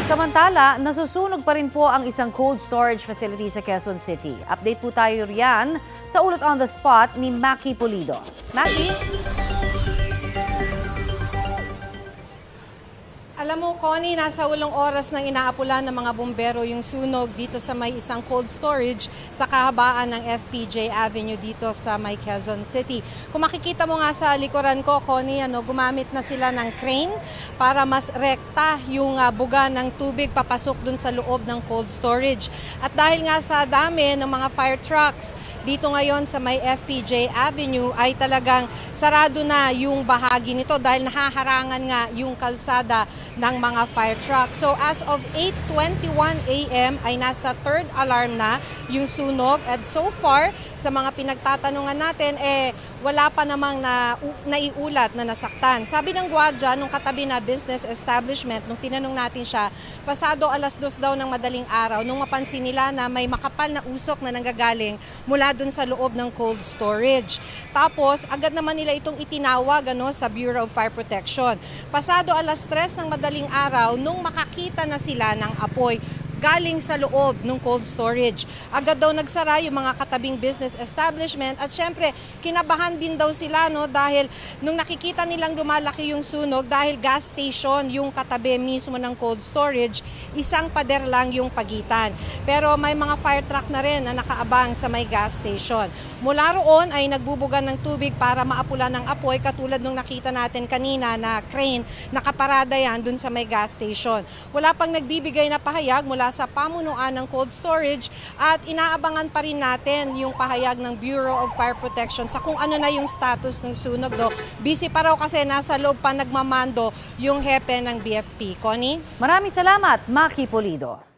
Samantala, nasusunog pa rin po ang isang cold storage facility sa Quezon City. Update po tayo riyan sa Ulat on the Spot ni Maki Pulido. Maki? Alam mo, Connie, nasa 8 oras nang inaapulan ng mga bumbero yung sunog dito sa may isang cold storage sa kahabaan ng FPJ Avenue dito sa may Quezon City. Kung makikita mo nga sa likuran ko, Connie, gumamit na sila ng crane para mas rekta yung buga ng tubig papasok dun sa loob ng cold storage. At dahil nga sa dami ng mga fire trucks dito ngayon sa may FPJ Avenue ay talagang sarado na yung bahagi nito dahil nahaharangan nga yung kalsada ng mga fire truck. So as of 8:21 a.m. ay nasa third alarm na yung sunog at so far sa mga pinagtatanungan natin wala pa namang naiulat na nasaktan. Sabi ng gwardiya nung katabi na business establishment nung tinanong natin siya, pasado 2:00 daw ng madaling araw nung mapansin nila na may makapal na usok na nanggagaling mula dun sa loob ng cold storage. Tapos agad naman nila itong itinawag sa Bureau of Fire Protection. Pasado 3:00 ng madaling araw nung makakita na sila ng apoy galing sa loob ng cold storage. Agad daw nagsara yung mga katabing business establishment at syempre kinabahan din daw sila dahil nung nakikita nilang lumalaki yung sunog dahil gas station yung katabi mismo ng cold storage, isang pader lang yung pagitan. Pero may mga fire truck na rin na nakaabang sa may gas station. Mula roon ay nagbubugan ng tubig para maapulan ng apoy katulad nung nakita natin kanina na crane nakaparada yan dun sa may gas station. Wala pang nagbibigay na pahayag mula sa pamunuan ng cold storage at inaabangan pa rin natin yung pahayag ng Bureau of Fire Protection sa kung ano na yung status ng sunog. Busy pa raw kasi nasa loob pa nagmamando yung hepe ng BFP. Connie? Maraming salamat, Maki Pulido.